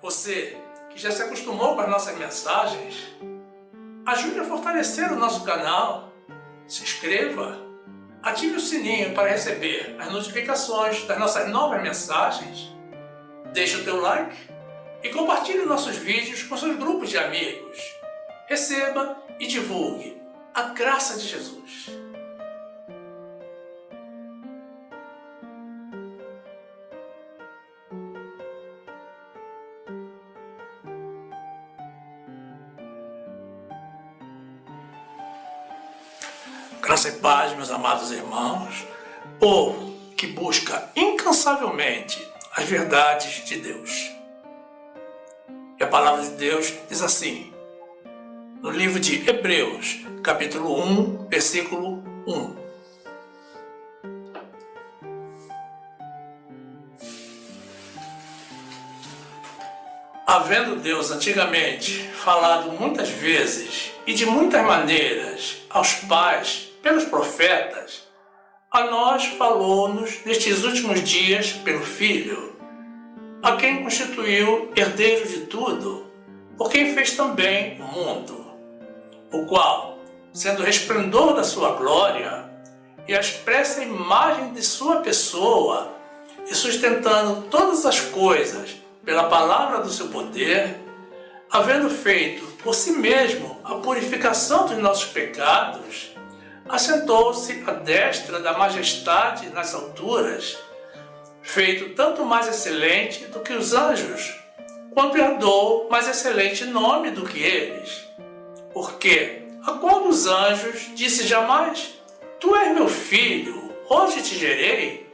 Você que já se acostumou com as nossas mensagens, ajude a fortalecer o nosso canal, se inscreva, ative o sininho para receber as notificações das nossas novas mensagens, deixe o teu like e compartilhe nossos vídeos com seus grupos de amigos. Receba e divulgue a graça de Jesus. Graça e paz, meus amados irmãos, povo que busca incansavelmente as verdades de Deus. E a palavra de Deus diz assim, no livro de Hebreus, capítulo 1, versículo 1. Havendo Deus antigamente falado muitas vezes e de muitas maneiras aos pais pelos profetas, a nós falou-nos nestes últimos dias pelo Filho, a quem constituiu herdeiro de tudo, por quem fez também o mundo, o qual, sendo o resplendor da sua glória e a expressa imagem de sua pessoa, e sustentando todas as coisas pela palavra do seu poder, havendo feito por si mesmo a purificação dos nossos pecados, assentou-se à destra da majestade nas alturas, feito tanto mais excelente do que os anjos, quanto herdou mais excelente nome do que eles. Porque a qual dos anjos disse jamais, tu és meu filho, hoje te gerei?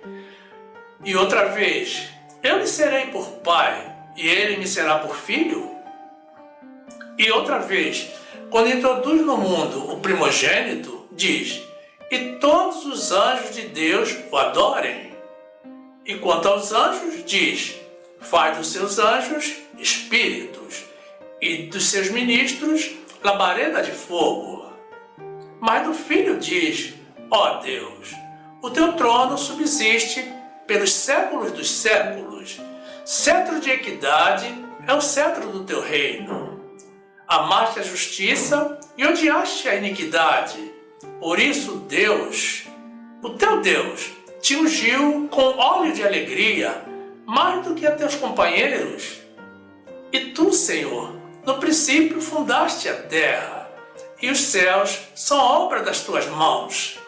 E outra vez, eu lhe serei por pai, e ele me será por filho? E outra vez, quando introduz no mundo o primogênito, diz, e todos os anjos de Deus o adorem. E quanto aos anjos, diz, faz dos seus anjos espíritos, e dos seus ministros labareda de fogo. Mas do Filho diz, ó Deus, o teu trono subsiste pelos séculos dos séculos, cetro de equidade é o cetro do teu reino. Amaste a justiça e odiaste a iniquidade. Por isso Deus, o teu Deus, te ungiu com óleo de alegria, mais do que a teus companheiros. E tu, Senhor, no princípio fundaste a terra, e os céus são obra das tuas mãos.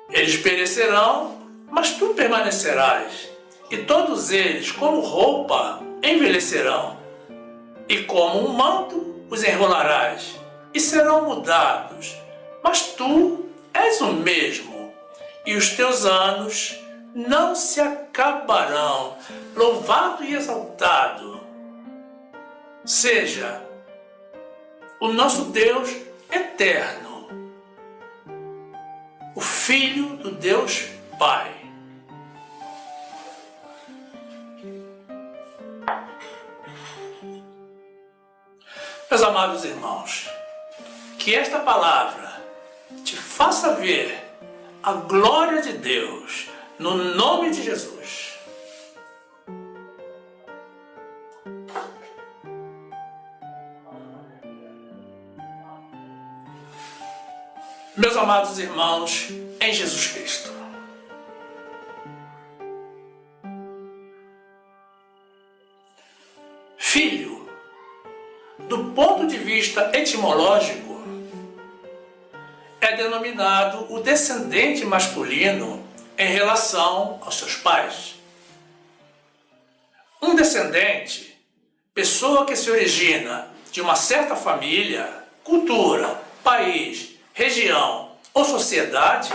Eles perecerão, mas tu permanecerás, e todos eles, como roupa, envelhecerão, e como um manto os enrolarás, e serão mudados, mas tu és o mesmo, e os teus anos não se acabarão. Louvado e exaltado seja o nosso Deus eterno, o Filho do Deus Pai. Meus amados irmãos, que esta palavra te faça ver a glória de Deus no nome de Jesus. Meus amados irmãos em Jesus Cristo, filho, do ponto de vista etimológico, é denominado o descendente masculino em relação aos seus pais. Um descendente, pessoa que se origina de uma certa família, cultura, país, região ou sociedade,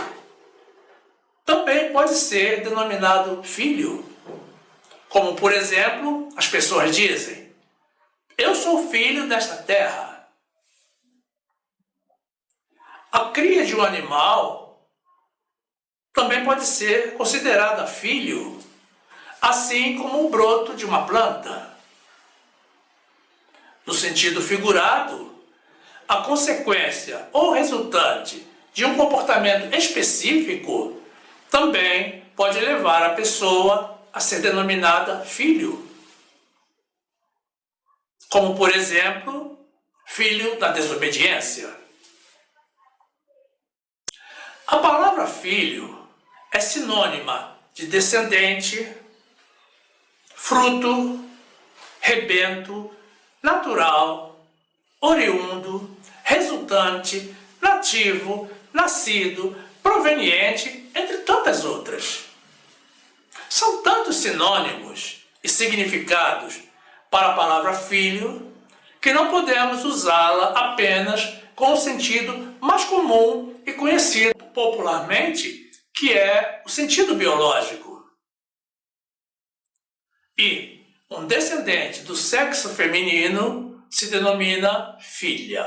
também pode ser denominado filho. Como, por exemplo, as pessoas dizem, eu sou filho desta terra. A cria de um animal também pode ser considerada filho, assim como o broto de uma planta. No sentido figurado, a consequência ou resultante de um comportamento específico também pode levar a pessoa a ser denominada filho. como, por exemplo, filho da desobediência. A palavra filho é sinônima de descendente, fruto, rebento, natural, oriundo, resultante, nativo, nascido, proveniente, entre tantas outras. São tantos sinônimos e significados para a palavra filho que não podemos usá-la apenas com o sentido mais comum e conhecido popularmente, que é o sentido biológico. E um descendente do sexo feminino se denomina filha.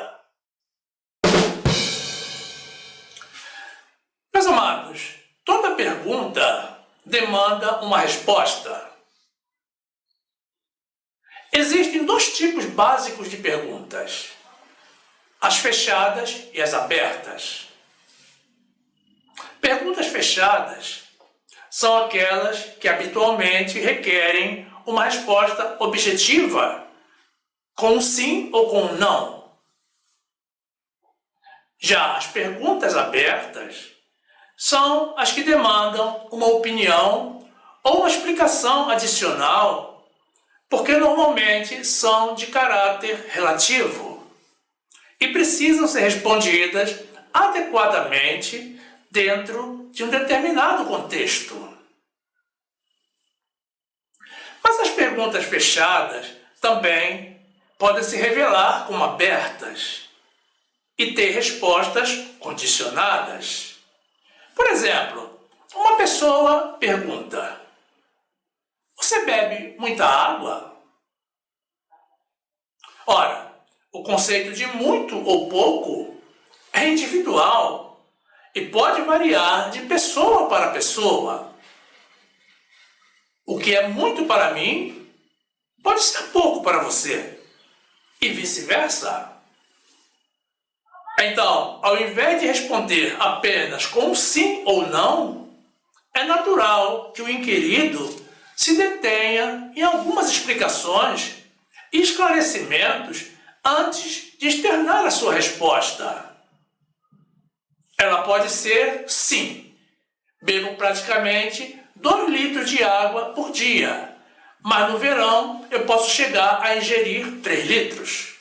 Meus amados, toda pergunta demanda uma resposta. Existem dois tipos básicos de perguntas: as fechadas e as abertas. Perguntas fechadas são aquelas que habitualmente requerem uma resposta objetiva, com um sim ou com um não. Já as perguntas abertas são as que demandam uma opinião ou uma explicação adicional, porque normalmente são de caráter relativo e precisam ser respondidas adequadamente dentro de um determinado contexto. Mas as perguntas fechadas também podem se revelar como abertas e ter respostas condicionadas. Por exemplo, uma pessoa pergunta: você bebe muita água? Ora, o conceito de muito ou pouco é individual e pode variar de pessoa para pessoa. O que é muito para mim pode ser pouco para você, e vice-versa. Então, ao invés de responder apenas com um sim ou não, é natural que o inquirido se detenha em algumas explicações e esclarecimentos antes de externar a sua resposta. Ela pode ser sim. Bebo praticamente 2 litros de água por dia, mas no verão eu posso chegar a ingerir 3 litros.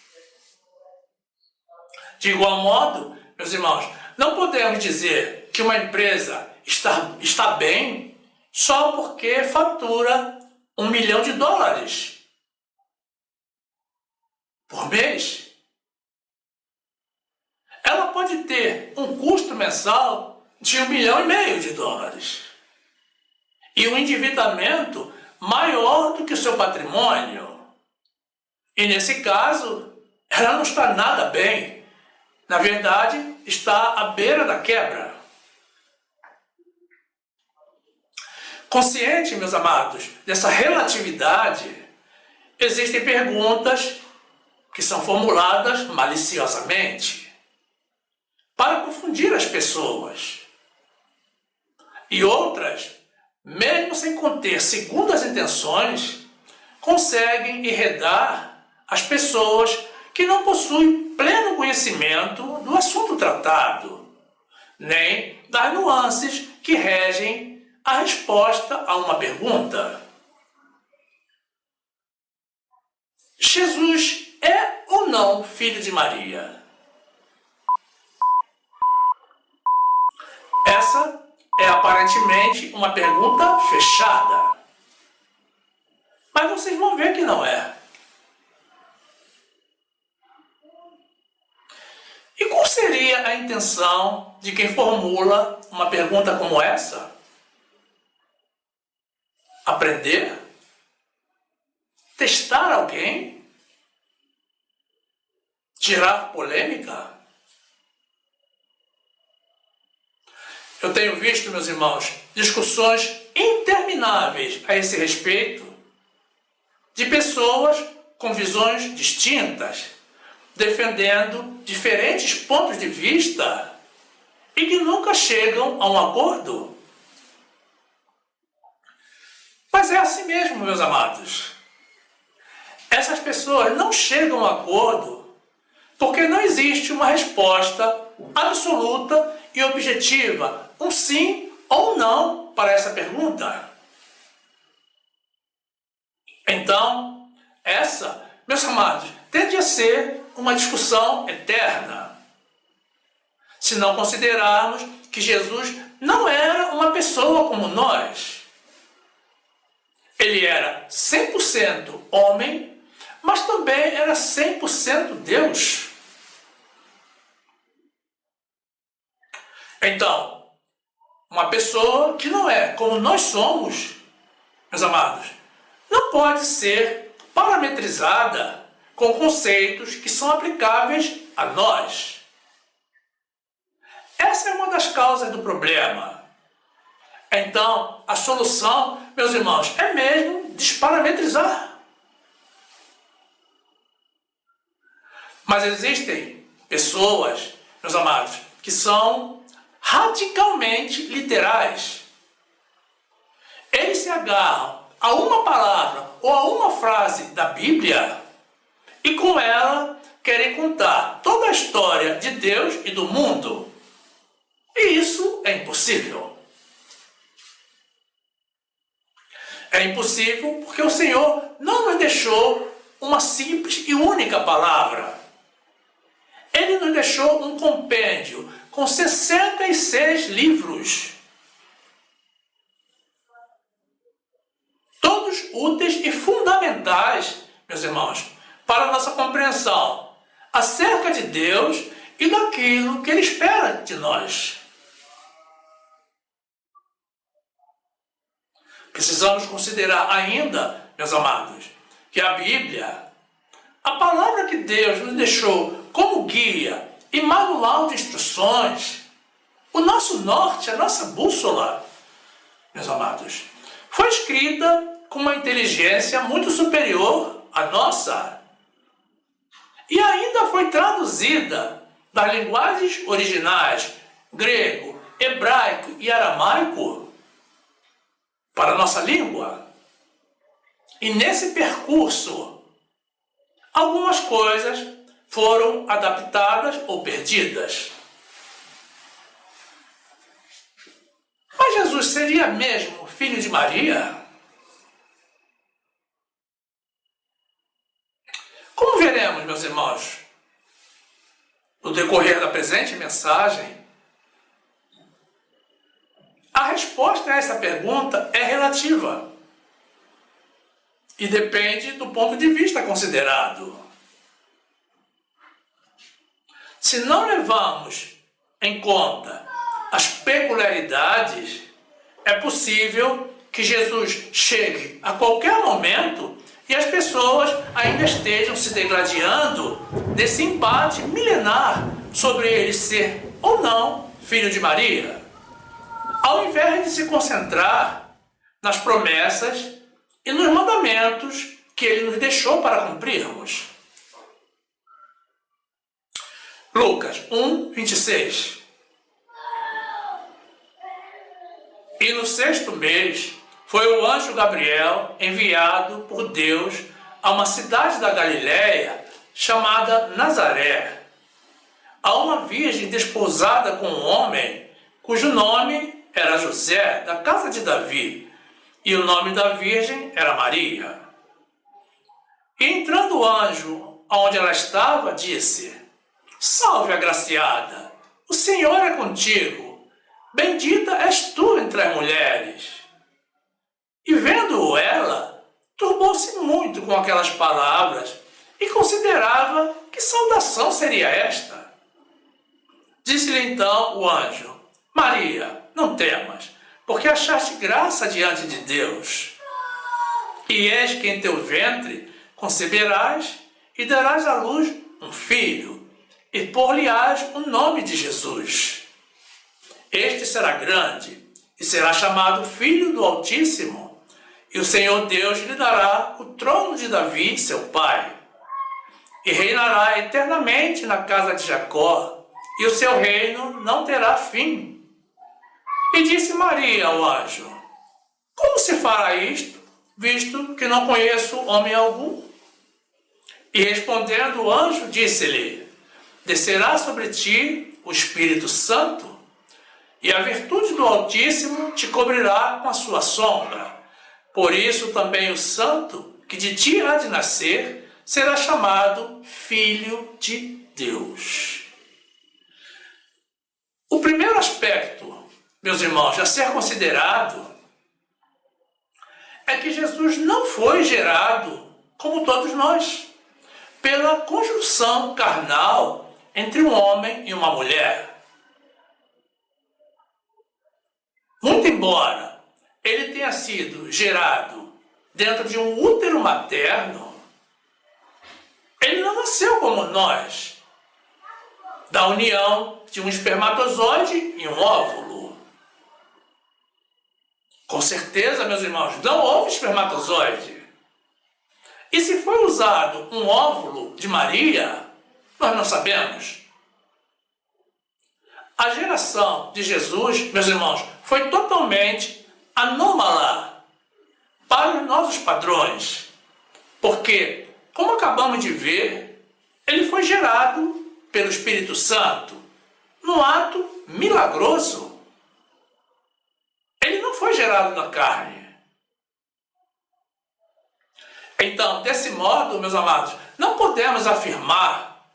De igual modo, meus irmãos, não podemos dizer que uma empresa está bem só porque fatura $1 milhão por mês. Ela pode ter um custo mensal de $1,5 milhão e um endividamento maior do que o seu patrimônio. E nesse caso, ela não está nada bem. Na verdade, está à beira da quebra. Consciente, meus amados, dessa relatividade, existem perguntas que são formuladas maliciosamente para confundir as pessoas. E outras, mesmo sem conter segundas intenções, conseguem enredar as pessoas que não possuem pleno conhecimento do assunto tratado, nem das nuances que regem a resposta a uma pergunta. Jesus é ou não filho de Maria? Essa é aparentemente uma pergunta fechada. Mas vocês vão ver que não é. E qual seria a intenção de quem formula uma pergunta como essa? Aprender? Testar alguém? Gerar polêmica? Eu tenho visto, meus irmãos, discussões intermináveis a esse respeito de pessoas com visões distintas, defendendo diferentes pontos de vista e que nunca chegam a um acordo. Mas é assim mesmo, meus amados. Essas pessoas não chegam a acordo porque não existe uma resposta absoluta e objetiva, um sim ou um não para essa pergunta. Então, essa, meus amados, tende a ser uma discussão eterna, se não considerarmos que Jesus não era uma pessoa como nós. Ele era 100% homem, mas também era 100% Deus. Então, uma pessoa que não é como nós somos, meus amados, não pode ser parametrizada com conceitos que são aplicáveis a nós. Essa é uma das causas do problema. Então, a solução, meus irmãos, é mesmo desparametrizar. Mas existem pessoas, meus amados, que são radicalmente literais. Eles se agarram a uma palavra ou a uma frase da Bíblia e com ela querem contar toda a história de Deus e do mundo. E isso é impossível. É impossível porque o Senhor não nos deixou uma simples e única palavra. Ele nos deixou um compêndio com 66 livros. Todos úteis e fundamentais, meus irmãos, para a nossa compreensão acerca de Deus e daquilo que Ele espera de nós. Precisamos considerar ainda, meus amados, que a Bíblia, a palavra que Deus nos deixou como guia e manual de instruções, o nosso norte, a nossa bússola, meus amados, foi escrita com uma inteligência muito superior à nossa. E ainda foi traduzida das linguagens originais, grego, hebraico e aramaico, para a nossa língua. E nesse percurso, algumas coisas foram adaptadas ou perdidas. Mas Jesus seria mesmo filho de Maria? Como veremos, meus irmãos, no decorrer da presente mensagem, a resposta a essa pergunta é relativa e depende do ponto de vista considerado. Se não levamos em conta as peculiaridades, é possível que Jesus chegue a qualquer momento e as pessoas ainda estejam se degladiando nesse embate milenar sobre ele ser ou não filho de Maria, ao invés de se concentrar nas promessas e nos mandamentos que ele nos deixou para cumprirmos. Lucas 1, 26. E no 6º mês foi o anjo Gabriel enviado por Deus a uma cidade da Galiléia chamada Nazaré, a uma virgem desposada com um homem cujo nome era José, da casa de Davi, e o nome da virgem era Maria. E entrando o anjo aonde ela estava, disse: Salve, agraciada, o Senhor é contigo, bendita és tu entre as mulheres. E vendo-o ela, turbou-se muito com aquelas palavras e considerava que saudação seria esta. Disse-lhe então o anjo: Maria, não temas, porque achaste graça diante de Deus. E eis que em teu ventre conceberás e darás à luz um filho, e por-lhe-ás o nome de Jesus. Este será grande, e será chamado Filho do Altíssimo, e o Senhor Deus lhe dará o trono de Davi, seu pai, e reinará eternamente na casa de Jacó, e o seu reino não terá fim. E disse Maria ao anjo: Como se fará isto, visto que não conheço homem algum? E respondendo o anjo, disse-lhe: descerá sobre ti o Espírito Santo, e a virtude do Altíssimo te cobrirá com a sua sombra. Por isso também o santo que de ti há de nascer será chamado Filho de Deus. O primeiro aspecto, meus irmãos, a ser considerado é que Jesus não foi gerado como todos nós, pela conjunção carnal entre um homem e uma mulher. Muito embora ele tenha sido gerado dentro de um útero materno, ele não nasceu como nós, da união de um espermatozoide e um óvulo. Com certeza, meus irmãos, não houve espermatozoide. E se foi usado um óvulo de Maria, nós não sabemos. A geração de Jesus, meus irmãos, foi totalmente anômala para os nossos padrões. Porque, como acabamos de ver, ele foi gerado pelo Espírito Santo num ato milagroso. Ele não foi gerado na carne. Então, desse modo, meus amados, não podemos afirmar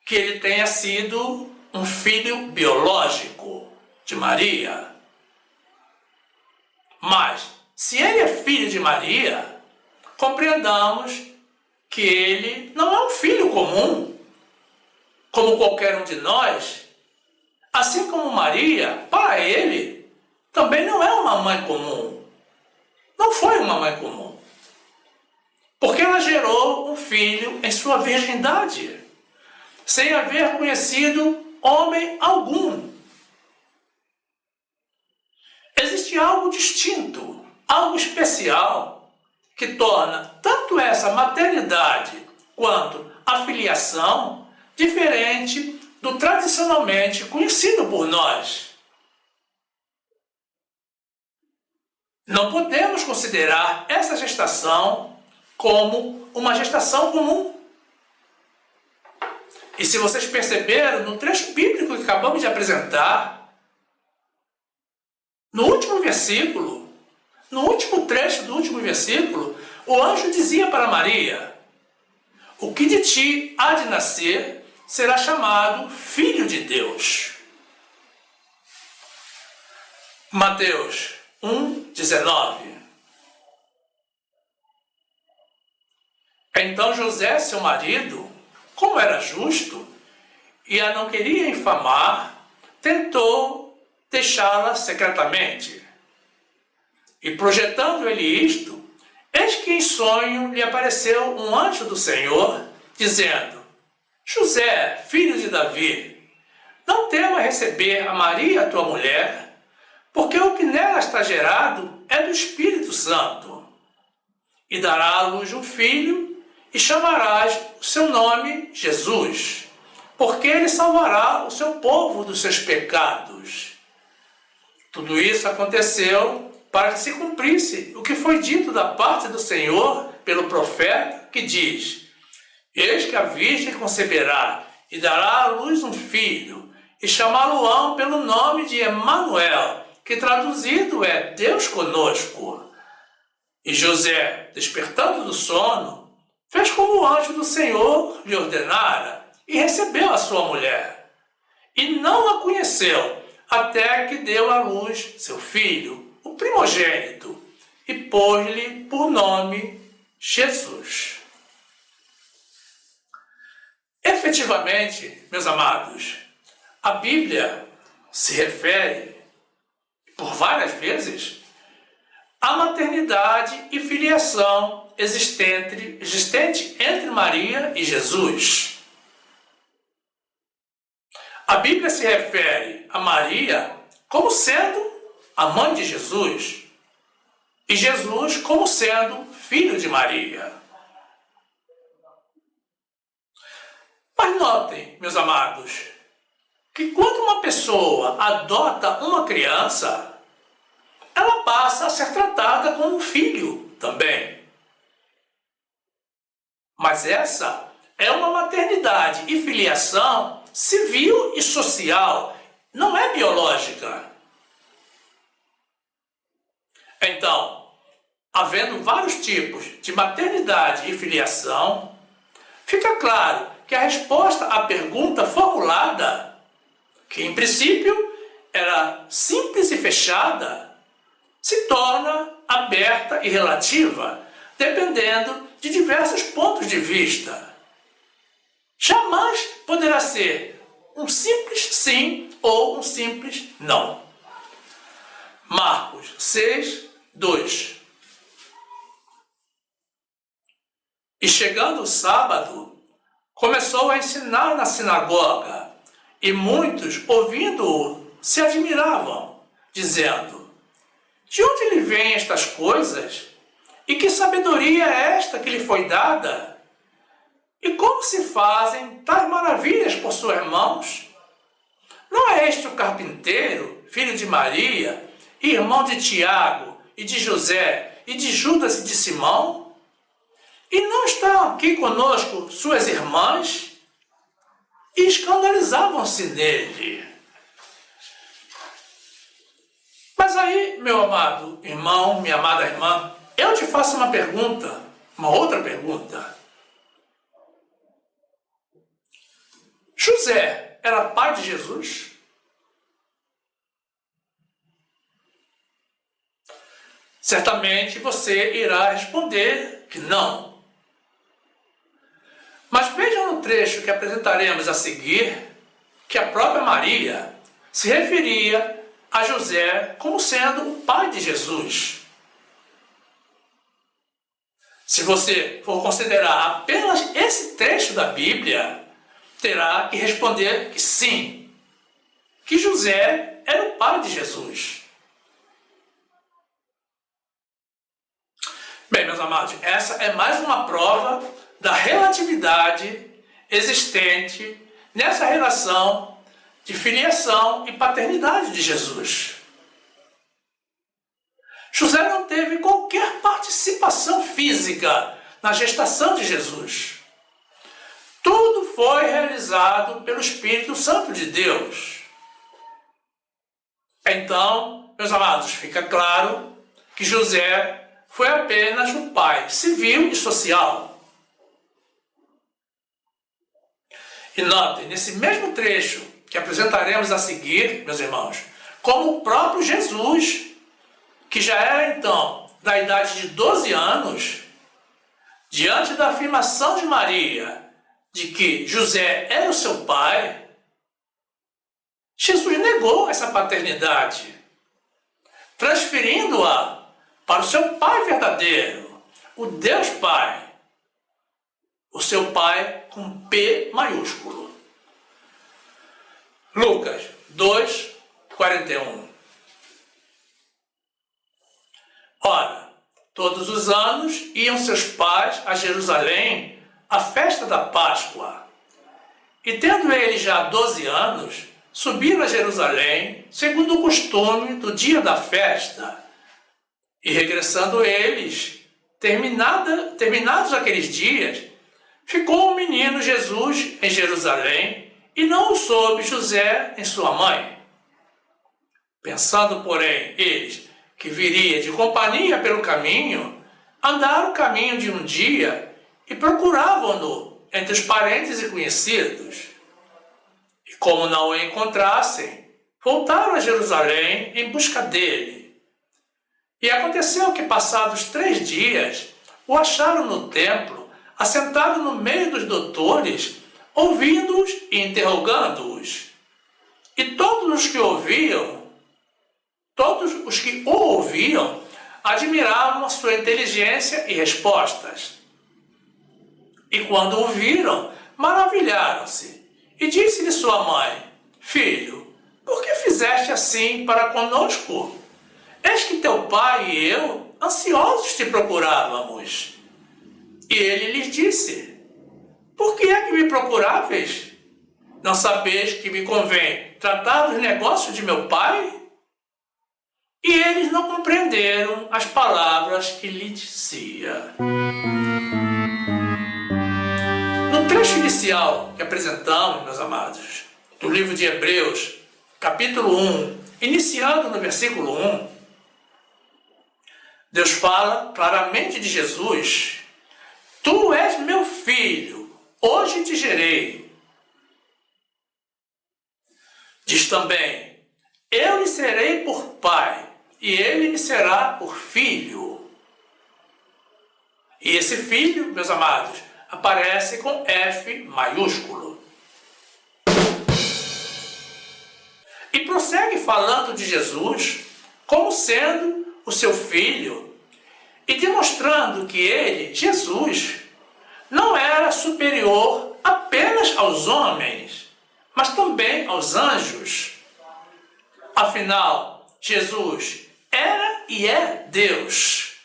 que ele tenha sido um filho biológico de Maria. Mas, se ele é filho de Maria, compreendamos que ele não é um filho comum, como qualquer um de nós. Assim como Maria, para ele, também não é uma mãe comum. Não foi uma mãe comum. Porque ela gerou um filho em sua virgindade, sem haver conhecido homem algum. Existe algo distinto, algo especial, que torna tanto essa maternidade quanto a filiação diferente do tradicionalmente conhecido por nós. Não podemos considerar essa gestação como uma gestação comum. E se vocês perceberam, no trecho bíblico que acabamos de apresentar, no último versículo, no último trecho do último versículo, o anjo dizia para Maria: o que de ti há de nascer será chamado Filho de Deus. Mateus 1:19. Então José, seu marido, como era justo e a não queria infamar, tentou deixá-la secretamente. E projetando ele isto, eis que em sonho lhe apareceu um anjo do Senhor, dizendo: José, filho de Davi, não tema receber a Maria, tua mulher, porque o que nela está gerado é do Espírito Santo. E dará à luz um filho, e chamarás o seu nome Jesus, porque ele salvará o seu povo dos seus pecados. Tudo isso aconteceu para que se cumprisse o que foi dito da parte do Senhor pelo profeta, que diz: eis que a virgem conceberá e dará à luz um filho, e chamá-lo-ão pelo nome de Emanuel, que traduzido é Deus conosco. E José, despertando do sono, fez como o anjo do Senhor lhe ordenara, e recebeu a sua mulher. E não a conheceu, até que deu à luz seu filho, o primogênito, e pôs-lhe por nome Jesus. Efetivamente, meus amados, a Bíblia se refere, por várias vezes, à maternidade e filiação existente entre Maria e Jesus. A Bíblia se refere a Maria como sendo a mãe de Jesus e Jesus como sendo filho de Maria. Mas notem, meus amados, que quando uma pessoa adota uma criança, ela passa a ser tratada como um filho também. Mas essa é uma maternidade e filiação civil e social, não é biológica. Então, havendo vários tipos de maternidade e filiação, fica claro que a resposta à pergunta formulada, que em princípio era simples e fechada, se torna aberta e relativa, dependendo de diversos pontos de vista. Jamais poderá ser um simples sim ou um simples não. Marcos 6, 2. E chegando o sábado, começou a ensinar na sinagoga, e muitos, ouvindo-o, se admiravam, dizendo: de onde lhe vêm estas coisas? E que sabedoria é esta que lhe foi dada? E como se fazem tais maravilhas por suas mãos? Não é este o carpinteiro, filho de Maria, irmão de Tiago, e de José, e de Judas e de Simão? E não estão aqui conosco suas irmãs? E escandalizavam-se nele. Mas aí, meu amado irmão, minha amada irmã, eu te faço uma pergunta, uma outra pergunta. José era pai de Jesus? Certamente você irá responder que não. Mas veja no trecho que apresentaremos a seguir que a própria Maria se referia a José como sendo o pai de Jesus. Se você for considerar apenas esse trecho da Bíblia, terá que responder que sim, que José era o pai de Jesus. Bem, meus amados, essa é mais uma prova da relatividade existente nessa relação de filiação e paternidade de Jesus. José não teve qualquer participação física na gestação de Jesus. Tudo foi realizado pelo Espírito Santo de Deus. Então, meus amados, fica claro que José foi apenas um pai civil e social. E notem, nesse mesmo trecho que apresentaremos a seguir, meus irmãos, como o próprio Jesus, que já era então da idade de 12 anos, diante da afirmação de Maria de que José era o seu pai, Jesus negou essa paternidade, transferindo-a para o seu pai verdadeiro, o Deus Pai, o seu pai com P maiúsculo. Lucas 2, 41. Ora, todos os anos iam seus pais a Jerusalém à festa da Páscoa. E tendo ele já 12 anos, subiram a Jerusalém, segundo o costume do dia da festa. E regressando eles, terminados aqueles dias, ficou o menino Jesus em Jerusalém, e não o soube José em sua mãe. Pensando, porém, eles que viria de companhia pelo caminho, andaram o caminho de um dia e procuravam-no entre os parentes e conhecidos. E como não o encontrassem, voltaram a Jerusalém em busca dele. E aconteceu que, passados 3 dias, o acharam no templo, assentado no meio dos doutores, ouvindo-os e interrogando-os. E todos os que o ouviam, admiravam a sua inteligência e respostas. E quando o viram, maravilharam-se. E disse-lhe sua mãe: Filho, por que fizeste assim para conosco? Eis que teu pai e eu, ansiosos, te procurávamos. E ele lhes disse: Por que é que me procuráveis? Não sabeis que me convém tratar dos negócios de meu pai? E eles não compreenderam as palavras que lhe dizia. inicial que apresentamos, meus amados, do livro de Hebreus, capítulo 1, iniciando no versículo 1, Deus fala claramente de Jesus: Tu és meu filho, hoje te gerei. Diz também: Eu lhe serei por pai, e ele me será por filho. E esse filho, meus amados, aparece com F maiúsculo. E prossegue falando de Jesus como sendo o seu filho e demonstrando que ele, Jesus, não era superior apenas aos homens, mas também aos anjos. Afinal, Jesus era e é Deus.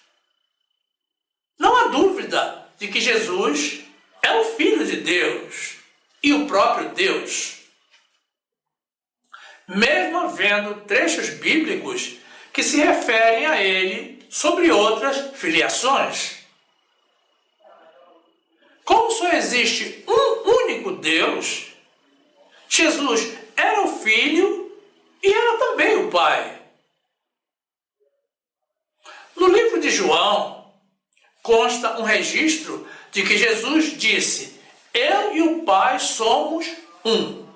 Não há dúvida de que Jesus é o Filho de Deus e o próprio Deus. Mesmo havendo trechos bíblicos que se referem a ele sobre outras filiações. Como só existe um único Deus, Jesus era o Filho e era também o Pai. No livro de João, consta um registro de que Jesus disse: Eu e o Pai somos um.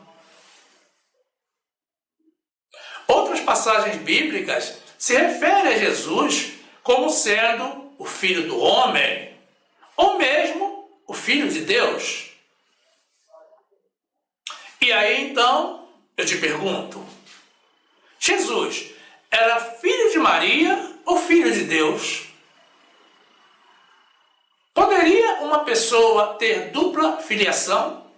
Outras passagens bíblicas se referem a Jesus como sendo o Filho do homem, ou mesmo o Filho de Deus. E aí então, eu te pergunto, Jesus era filho de Maria ou filho de Deus? Poderia uma pessoa ter dupla filiação?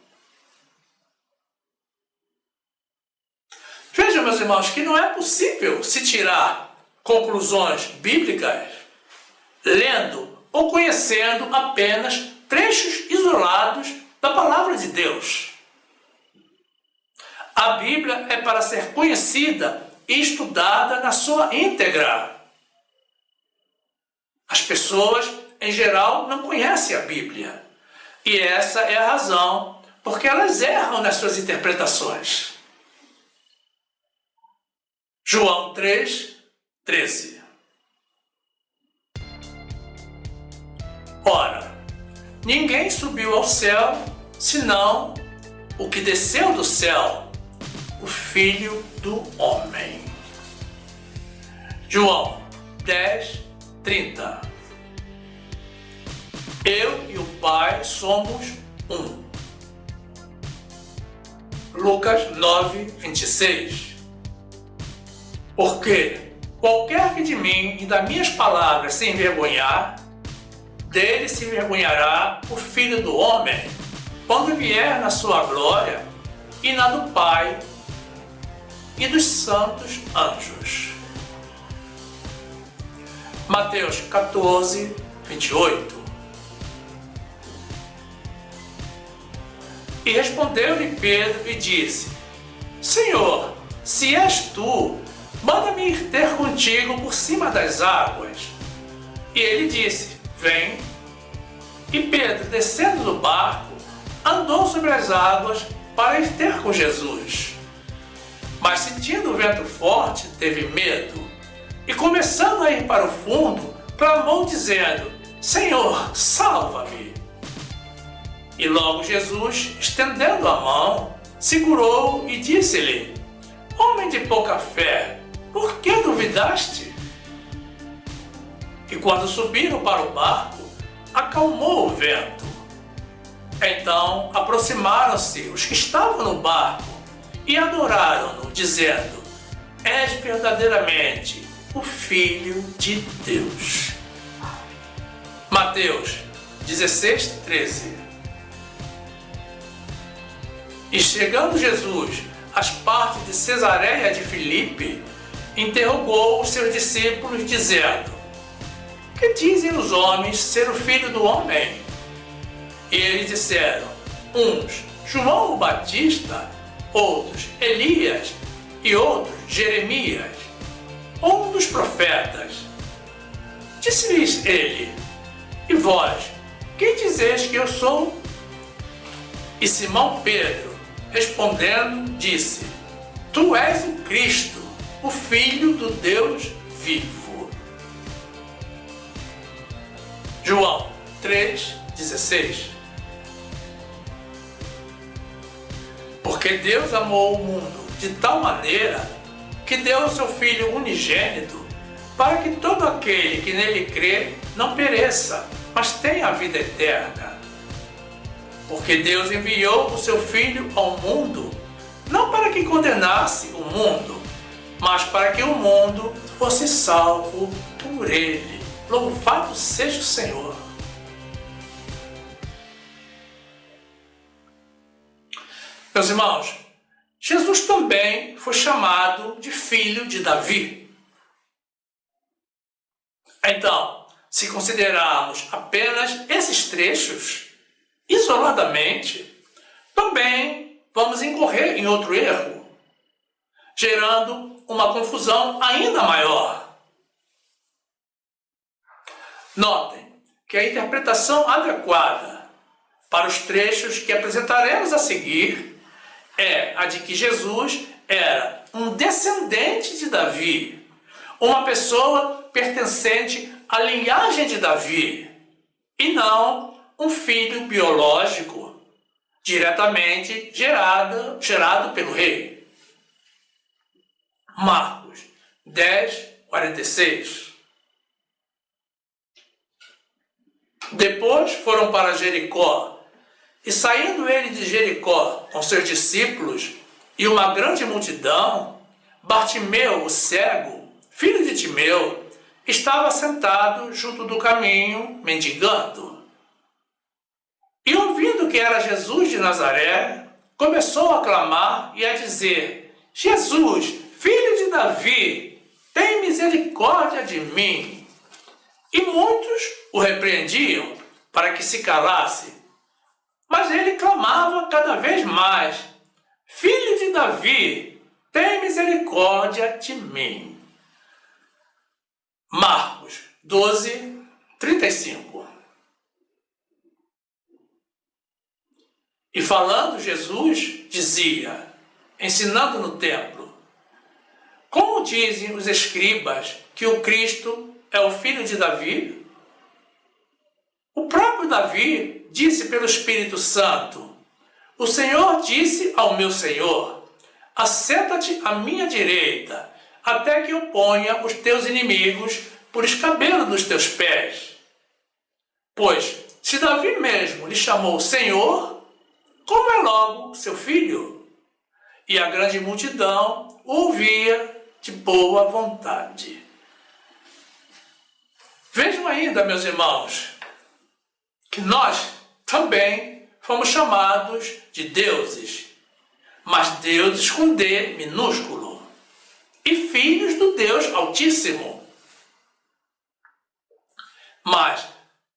Vejam, meus irmãos, que não é possível se tirar conclusões bíblicas lendo ou conhecendo apenas trechos isolados da palavra de Deus. A Bíblia é para ser conhecida e estudada na sua íntegra. As pessoas, em geral, não conhecem a Bíblia. E essa é a razão porque elas erram nas suas interpretações. João 3, 13. Ora, ninguém subiu ao céu, senão o que desceu do céu, o Filho do Homem. João 10, 30. Eu e o Pai somos um. Lucas 9, 26. Porque qualquer que de mim e das minhas palavras se envergonhar, dele se envergonhará o Filho do Homem, quando vier na sua glória e na do Pai e dos santos anjos. Mateus 14, 28. E respondeu-lhe Pedro e disse: Senhor, se és tu, manda-me ir ter contigo por cima das águas. E ele disse: Vem. E Pedro, descendo do barco, andou sobre as águas para ir ter com Jesus. Mas sentindo o vento forte, teve medo, e começando a ir para o fundo, clamou dizendo: Senhor, salva-me. E logo Jesus, estendendo a mão, segurou-o e disse-lhe: Homem de pouca fé, por que duvidaste? E quando subiram para o barco, acalmou o vento. Então aproximaram-se os que estavam no barco e adoraram-no, dizendo: És verdadeiramente o Filho de Deus. Mateus 16, 13. E chegando Jesus às partes de Cesareia de Filipe, interrogou os seus discípulos, dizendo: Que dizem os homens ser o Filho do Homem? E eles disseram: uns, João o Batista, outros, Elias, e outros, Jeremias, ou um dos profetas. Disse-lhes ele: E vós, quem dizeis que eu sou? E Simão Pedro, respondendo, disse: Tu és o Cristo, o Filho do Deus vivo. João 3,16. Porque Deus amou o mundo de tal maneira que deu o seu Filho unigênito, para que todo aquele que nele crê não pereça, mas tenha a vida eterna. Porque Deus enviou o seu Filho ao mundo, não para que condenasse o mundo, mas para que o mundo fosse salvo por ele. Louvado seja o Senhor. Meus irmãos, Jesus também foi chamado de filho de Davi. Então, se considerarmos apenas esses trechos, isoladamente, também vamos incorrer em outro erro, gerando uma confusão ainda maior. Notem que a interpretação adequada para os trechos que apresentaremos a seguir é a de que Jesus era um descendente de Davi, uma pessoa pertencente à linhagem de Davi, e não um filho biológico diretamente gerado pelo rei. Marcos 10:46. Depois foram para Jericó, e saindo ele de Jericó com seus discípulos e uma grande multidão, Bartimeu, o cego, filho de Timeu, estava sentado junto do caminho, mendigando. E ouvindo que era Jesus de Nazaré, começou a clamar e a dizer: Jesus, filho de Davi, tem misericórdia de mim. E muitos o repreendiam para que se calasse. Mas ele clamava cada vez mais: Filho de Davi, tem misericórdia de mim. Marcos 12:35. E falando Jesus, dizia, ensinando no templo: Como dizem os escribas que o Cristo é o filho de Davi? O próprio Davi disse pelo Espírito Santo: O Senhor disse ao meu Senhor: Assenta-te à minha direita, até que eu ponha os teus inimigos por escabelo dos teus pés. Pois, se Davi mesmo lhe chamou Senhor, como é logo seu filho? E a grande multidão o ouvia de boa vontade. Vejam ainda, meus irmãos, que nós também fomos chamados de deuses, mas deuses com D minúsculo, e filhos do Deus Altíssimo. Mas,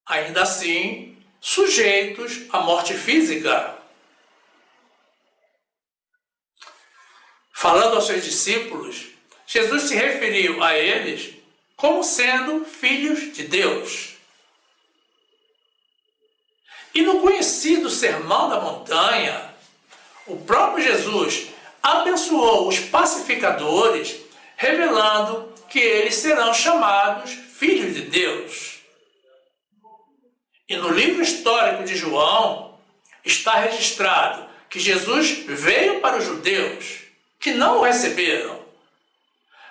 ainda assim, sujeitos à morte física. Falando aos seus discípulos, Jesus se referiu a eles como sendo filhos de Deus. E no conhecido Sermão da Montanha, o próprio Jesus abençoou os pacificadores, revelando que eles serão chamados filhos de Deus. E no livro histórico de João, está registrado que Jesus veio para os judeus, que não o receberam,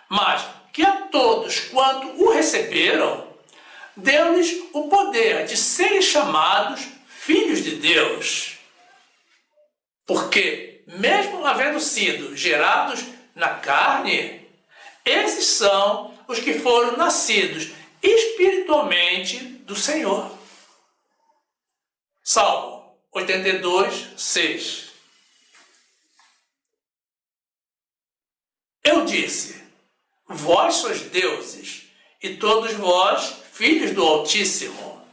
mas que a todos quanto o receberam, deu-lhes o poder de serem chamados filhos de Deus. Porque, mesmo havendo sido gerados na carne, esses são os que foram nascidos espiritualmente do Senhor. Salmo 82:6. Eu disse: Vós sois deuses, e todos vós filhos do Altíssimo.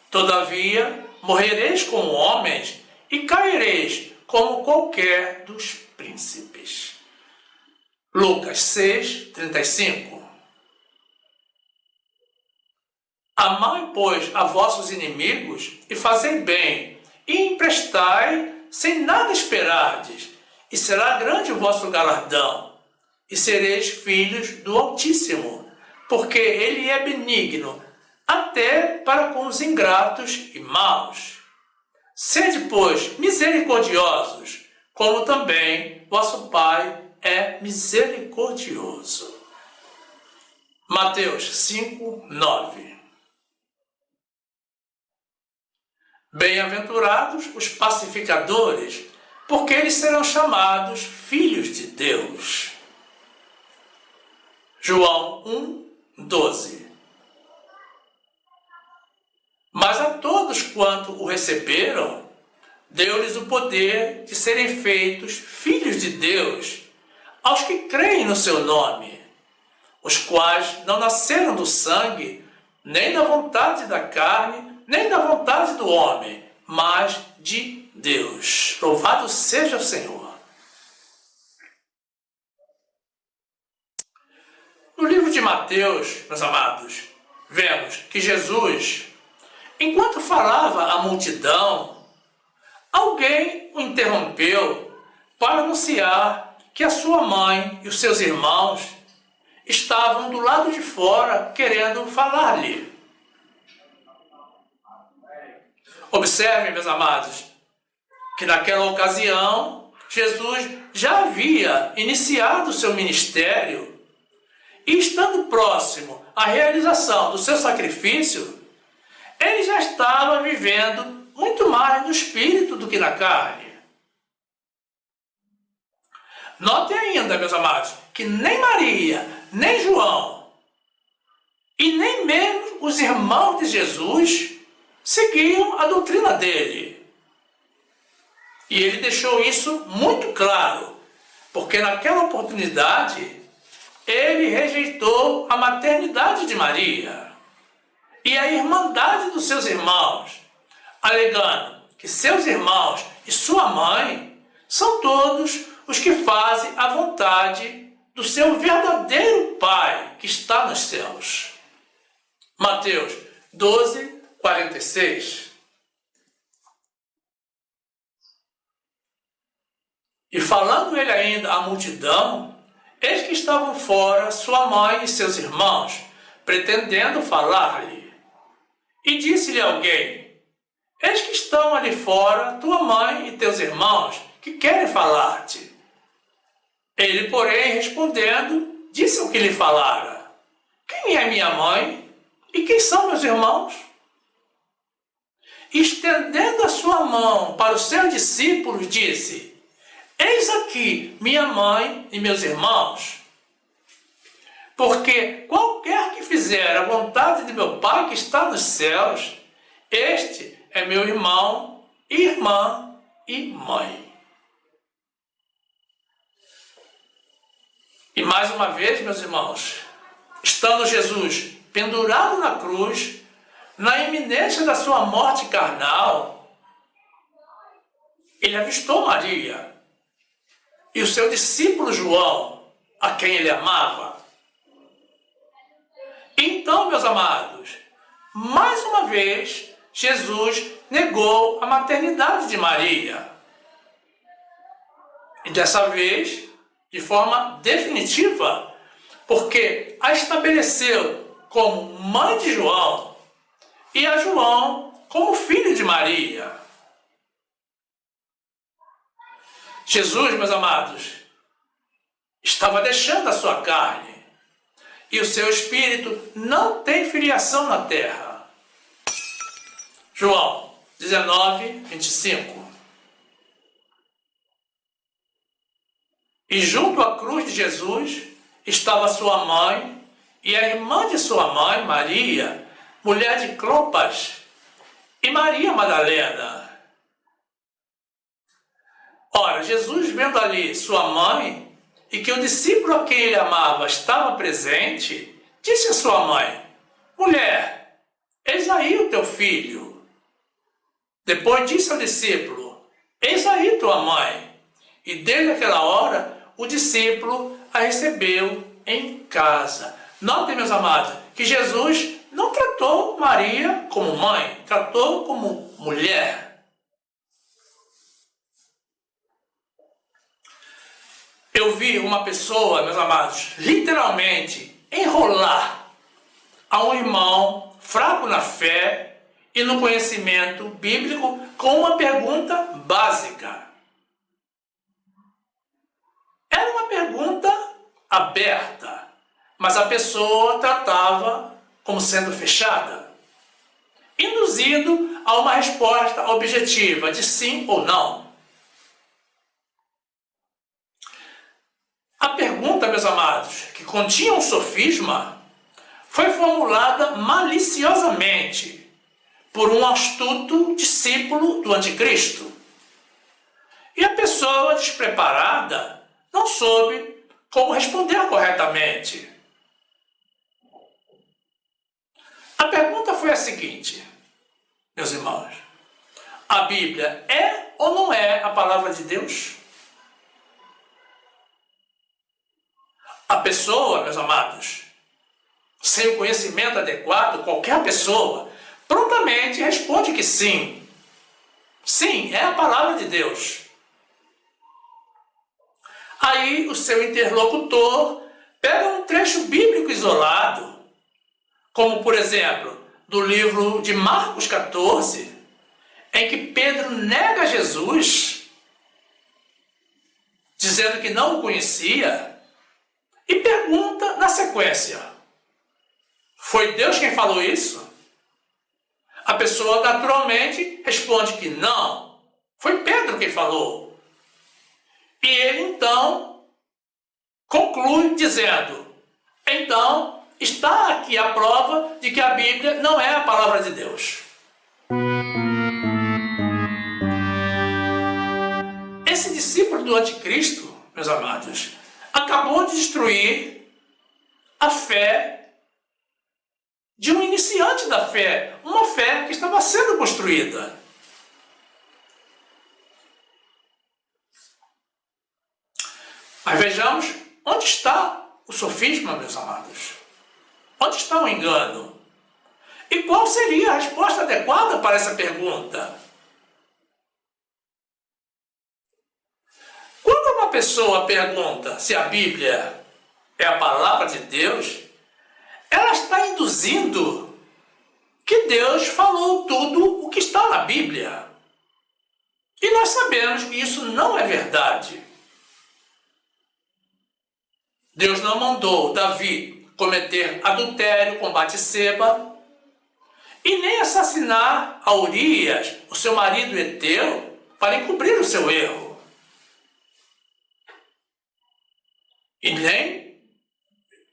Todavia, morrereis como homens e caireis como qualquer dos príncipes. Lucas 6:35. Amai, pois, a vossos inimigos e fazei bem, e emprestai sem nada esperardes, e será grande o vosso galardão, e sereis filhos do Altíssimo, porque ele é benigno, até para com os ingratos e maus. Sede, pois, misericordiosos, como também vosso Pai é misericordioso. Mateus 5, 9. Bem-aventurados os pacificadores, porque eles serão chamados filhos de Deus. João 1, 12. Mas a todos quanto o receberam, deu-lhes o poder de serem feitos filhos de Deus, aos que creem no seu nome, os quais não nasceram do sangue, nem da vontade da carne, nem da vontade do homem, mas de Deus. Louvado seja o Senhor. No livro de Mateus, meus amados, vemos que Jesus, enquanto falava à multidão, alguém o interrompeu para anunciar que a sua mãe e os seus irmãos estavam do lado de fora querendo falar-lhe. Observem, meus amados, que naquela ocasião Jesus já havia iniciado o seu ministério e, estando próximo à realização do seu sacrifício, ele já estava vivendo muito mais no espírito do que na carne. Notem ainda, meus amados, que nem Maria, nem João e nem mesmo os irmãos de Jesus seguiam a doutrina dele. E ele deixou isso muito claro, porque naquela oportunidade ele rejeitou a maternidade de Maria e a irmandade dos seus irmãos, alegando que seus irmãos e sua mãe são todos os que fazem a vontade do seu verdadeiro Pai que está nos céus. Mateus 12, 46. E falando ele ainda à multidão, eis que estavam fora sua mãe e seus irmãos, pretendendo falar-lhe. E disse-lhe alguém: eis que estão ali fora tua mãe e teus irmãos, que querem falar-te. Ele, porém, respondendo, disse o que lhe falara: quem é minha mãe e quem são meus irmãos? Estendendo a sua mão para os seus discípulos, disse: eis aqui minha mãe e meus irmãos. Porque qualquer que fizer a vontade de meu Pai que está nos céus, este é meu irmão, irmã e mãe. E mais uma vez, meus irmãos, estando Jesus pendurado na cruz, na iminência da sua morte carnal, ele avistou Maria e o seu discípulo João, a quem ele amava. Então, meus amados, mais uma vez, Jesus negou a maternidade de Maria. E dessa vez, de forma definitiva, porque a estabeleceu como mãe de João e a João como filho de Maria. Jesus, meus amados, estava deixando a sua carne e o seu espírito não tem filiação na terra. João 19, 25. E junto à cruz de Jesus estava sua mãe e a irmã de sua mãe, Maria, mulher de Clopas, e Maria Madalena. Ora, Jesus, vendo ali sua mãe e que o discípulo a quem ele amava estava presente, disse à sua mãe: mulher, eis aí o teu filho. Depois disse ao discípulo: eis aí tua mãe. E desde aquela hora, o discípulo a recebeu em casa. Notem, meus amados, que Jesus não tratou Maria como mãe, tratou como mulher. Eu vi uma pessoa, meus amados, literalmente enrolar a um irmão fraco na fé e no conhecimento bíblico com uma pergunta básica. Era uma pergunta aberta, mas a pessoa tratava como sendo fechada, induzindo a uma resposta objetiva de sim ou não. A pergunta, meus amados, que continha um sofisma, foi formulada maliciosamente por um astuto discípulo do anticristo. E a pessoa despreparada não soube como responder corretamente. A pergunta foi a seguinte, meus irmãos: a Bíblia é ou não é a palavra de Deus? A pessoa, meus amados, sem o conhecimento adequado, qualquer pessoa prontamente responde que sim. Sim, é a palavra de Deus. Aí o seu interlocutor pega um trecho bíblico isolado, como por exemplo, do livro de Marcos 14, em que Pedro nega Jesus, dizendo que não o conhecia, e pergunta na sequência: foi Deus quem falou isso? A pessoa naturalmente responde que não, foi Pedro quem falou. E ele então conclui dizendo: então está aqui a prova de que a Bíblia não é a palavra de Deus. Esse discípulo do anticristo, meus amados, acabou de destruir a fé de um iniciante da fé, uma fé que estava sendo construída. Mas vejamos onde está o sofisma, meus amados. Onde está o engano? E qual seria a resposta adequada para essa pergunta? Quando uma pessoa pergunta se a Bíblia é a palavra de Deus, ela está induzindo que Deus falou tudo o que está na Bíblia. E nós sabemos que isso não é verdade. Deus não mandou Davi cometer adultério com Batseba e nem assassinar a Urias, o seu marido heteu, para encobrir o seu erro. E nem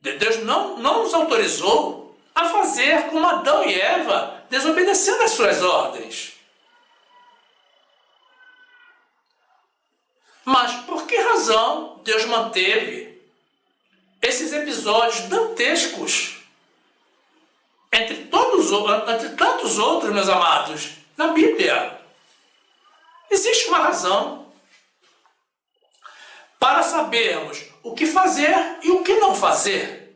Deus não nos autorizou a fazer como Adão e Eva, desobedecendo as suas ordens. Mas por que razão Deus manteve esses episódios dantescos entre tantos outros, meus amados, na Bíblia? Existe uma razão para sabermos o que fazer e o que não fazer,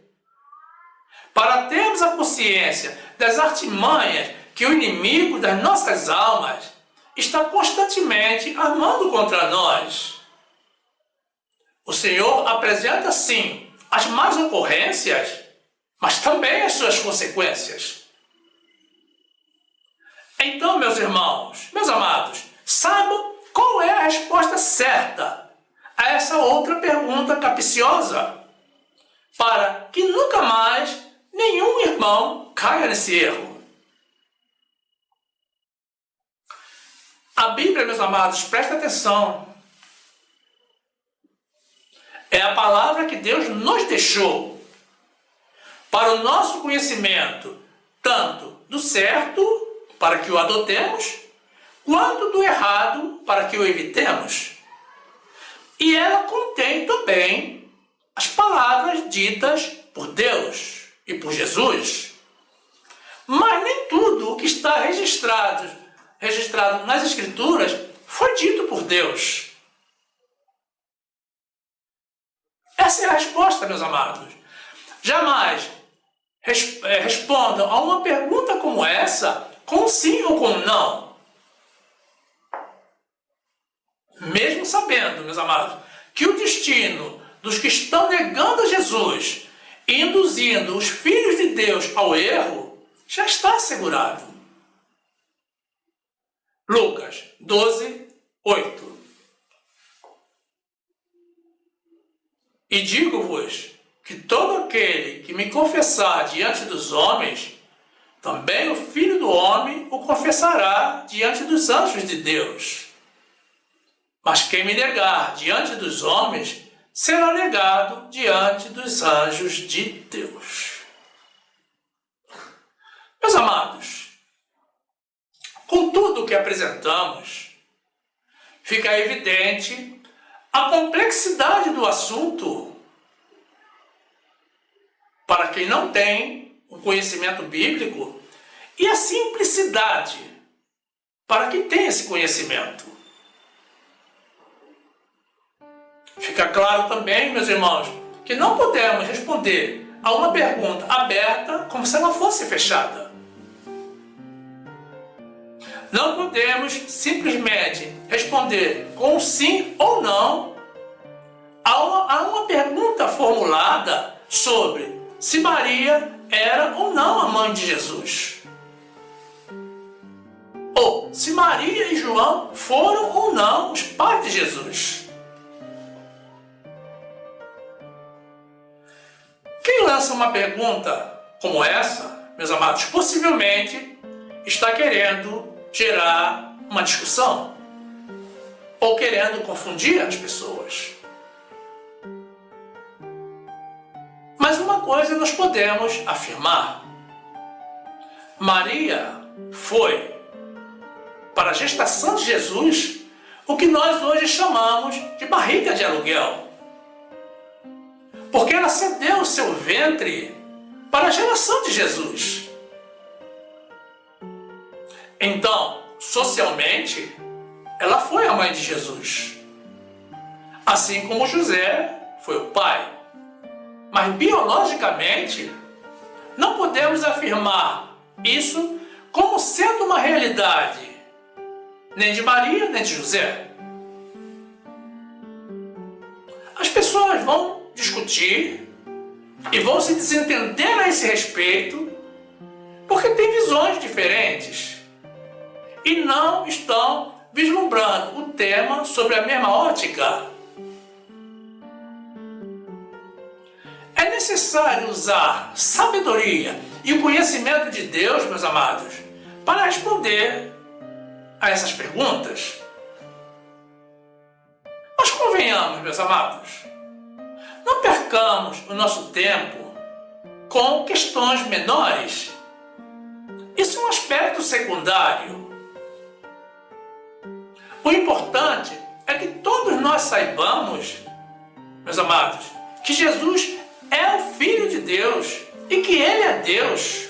para termos a consciência das artimanhas que o inimigo das nossas almas está constantemente armando contra nós. O Senhor apresenta, sim, as más ocorrências, mas também as suas consequências. Então, meus irmãos, meus amados, saibam qual é a resposta certa a essa outra pergunta capciosa, para que nunca mais nenhum irmão caia nesse erro. A Bíblia, meus amados, presta atenção, é a palavra que Deus nos deixou para o nosso conhecimento, tanto do certo, para que o adotemos, quanto do errado, para que o evitemos. E ela contém também as palavras ditas por Deus e por Jesus. Mas nem tudo o que está registrado nas Escrituras foi dito por Deus. Essa é a resposta, meus amados. Jamais respondam a uma pergunta como essa com sim ou com não. Mesmo sabendo, meus amados, que o destino dos que estão negando Jesus e induzindo os filhos de Deus ao erro já está assegurado. Lucas 12, 8. E digo-vos que todo aquele que me confessar diante dos homens, também o Filho do Homem o confessará diante dos anjos de Deus. Mas quem me negar diante dos homens, será negado diante dos anjos de Deus. Meus amados, com tudo o que apresentamos, fica evidente a complexidade do assunto para quem não tem o conhecimento bíblico e a simplicidade para quem tem esse conhecimento. Fica claro também, meus irmãos, que não podemos responder a uma pergunta aberta como se ela fosse fechada. Não podemos simplesmente responder com sim ou não a uma pergunta formulada sobre se Maria era ou não a mãe de Jesus. Ou se Maria e João foram ou não os pais de Jesus. Quem lança uma pergunta como essa, meus amados, possivelmente está querendo gerar uma discussão ou querendo confundir as pessoas. Mas uma coisa nós podemos afirmar: Maria foi, para a gestação de Jesus, o que nós hoje chamamos de barriga de aluguel. Porque ela cedeu o seu ventre para a geração de Jesus. Então, socialmente, ela foi a mãe de Jesus. Assim como José foi o pai. Mas biologicamente, não podemos afirmar isso como sendo uma realidade, nem de Maria, nem de José. As pessoas vão discutir e vão se desentender a esse respeito porque têm visões diferentes e não estão vislumbrando o tema sobre a mesma ótica. É necessário usar sabedoria e o conhecimento de Deus, meus amados, para responder a essas perguntas. Mas convenhamos, meus amados, não percamos o nosso tempo com questões menores. Isso é um aspecto secundário. O importante é que todos nós saibamos, meus amados, que Jesus é o Filho de Deus e que Ele é Deus.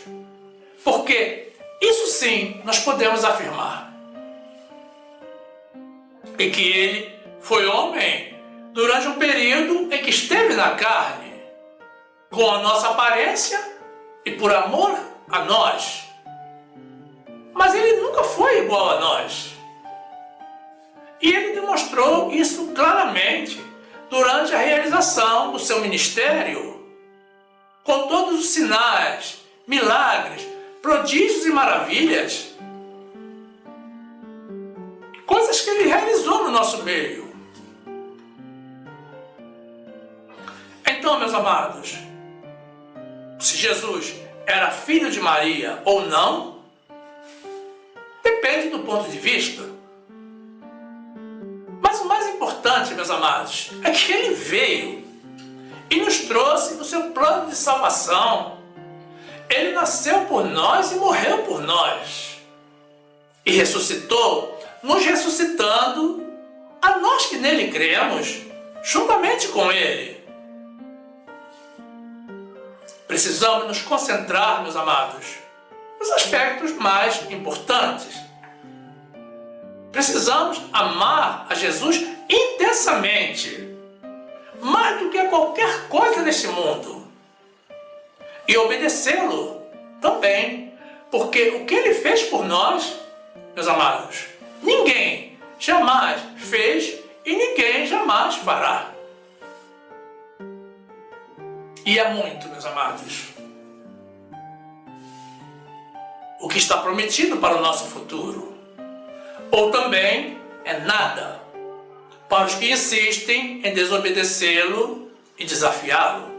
Porque isso sim nós podemos afirmar. E que Ele foi homem durante um período em que esteve na carne, com a nossa aparência e por amor a nós. Mas Ele nunca foi igual a nós. E Ele demonstrou isso claramente durante a realização do seu ministério, com todos os sinais, milagres, prodígios e maravilhas, coisas que Ele realizou no nosso meio. Então, meus amados, se Jesus era filho de Maria ou não, depende do ponto de vista. Mas o mais importante, meus amados, é que Ele veio e nos trouxe o seu plano de salvação. Ele nasceu por nós e morreu por nós. E ressuscitou, nos ressuscitando a nós que nele cremos, juntamente com Ele. Precisamos nos concentrar, meus amados, nos aspectos mais importantes. Precisamos amar a Jesus intensamente, mais do que a qualquer coisa neste mundo. E obedecê-lo também, porque o que Ele fez por nós, meus amados, ninguém jamais fez e ninguém jamais fará. E é muito, meus amados. O que está prometido para o nosso futuro. Ou também é nada para os que insistem em desobedecê-lo e desafiá-lo.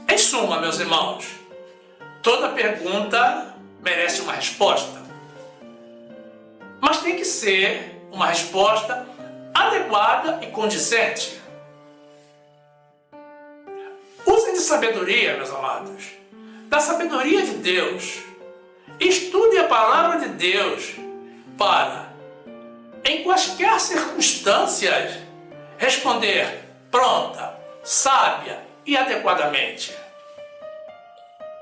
Em suma, meus irmãos, toda pergunta merece uma resposta. Mas tem que ser uma resposta adequada e condizente. Usem de sabedoria, meus amados, da sabedoria de Deus. Estudem a palavra de Deus para, em quaisquer circunstâncias, responder pronta, sábia e adequadamente.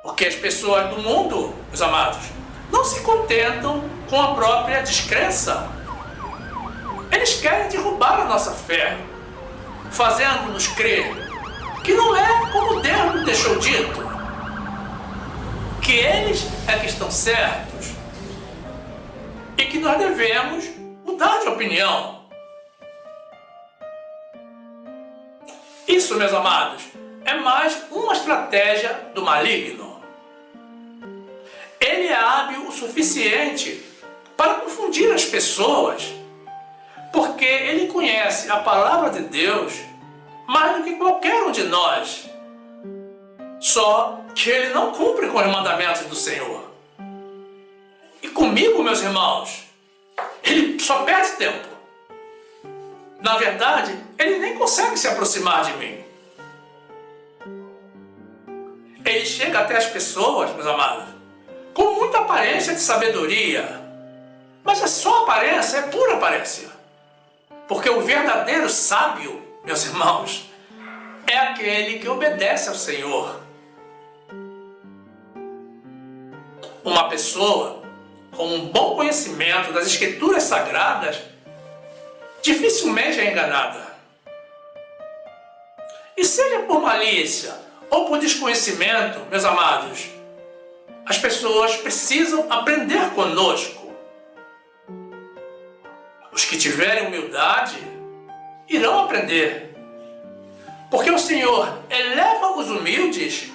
Porque as pessoas do mundo, meus amados, não se contentam com a própria descrença. Eles querem derrubar a nossa fé, fazendo-nos crer que não é como Deus nos deixou dito, que eles é que estão certos e que nós devemos mudar de opinião. Isso, meus amados, é mais uma estratégia do maligno. Ele é hábil o suficiente para confundir as pessoas, porque ele conhece a palavra de Deus mais do que qualquer um de nós. Só que ele não cumpre com os mandamentos do Senhor. E comigo, meus irmãos, ele só perde tempo. Na verdade, ele nem consegue se aproximar de mim. Ele chega até as pessoas, meus amados, com muita aparência de sabedoria. Mas é só aparência, é pura aparência. Porque o verdadeiro sábio, meus irmãos, é aquele que obedece ao Senhor. Uma pessoa com um bom conhecimento das Escrituras Sagradas dificilmente é enganada. E seja por malícia ou por desconhecimento, meus amados, as pessoas precisam aprender conosco. Os que tiverem humildade irão aprender. Porque o Senhor eleva os humildes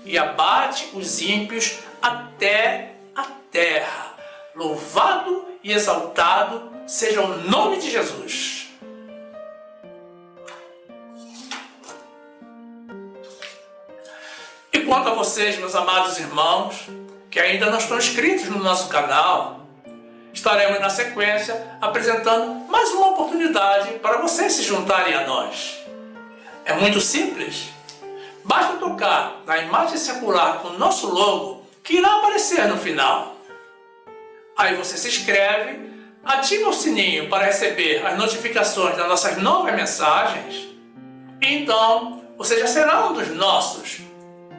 e abate os ímpios até a terra. Louvado e exaltado seja o nome de Jesus. E quanto a vocês, meus amados irmãos, que ainda não estão inscritos no nosso canal, estaremos na sequência apresentando mais uma oportunidade para vocês se juntarem a nós. É muito simples. Basta tocar na imagem circular com o nosso logo que irá aparecer no final. Aí você se inscreve, ativa o sininho para receber as notificações das nossas novas mensagens. E então você já será um dos nossos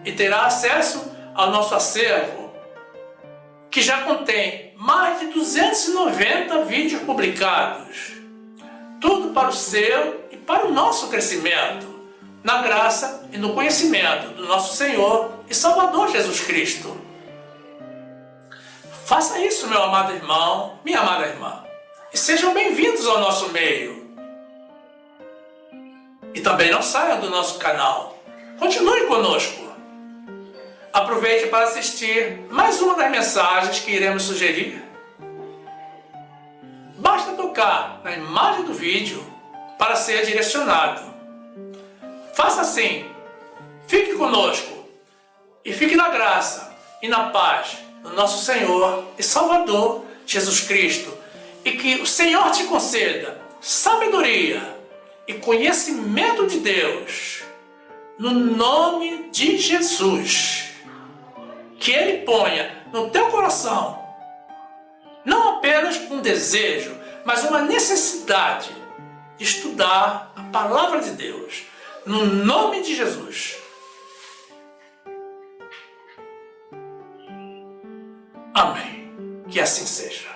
e terá acesso ao nosso acervo, que já contém mais de 290 vídeos publicados. Tudo para o seu e para o nosso crescimento, na graça e no conhecimento do nosso Senhor e Salvador Jesus Cristo. Faça isso, meu amado irmão, minha amada irmã, e sejam bem-vindos ao nosso meio. E também não saiam do nosso canal. Continue conosco. Aproveite para assistir mais uma das mensagens que iremos sugerir. Basta tocar na imagem do vídeo para ser direcionado. Faça assim. Fique conosco e fique na graça e na paz do nosso Senhor e Salvador Jesus Cristo. E que o Senhor te conceda sabedoria e conhecimento de Deus, no nome de Jesus. Que Ele ponha no teu coração não apenas um desejo, mas uma necessidade de estudar a palavra de Deus, no nome de Jesus. Amém. Que assim seja.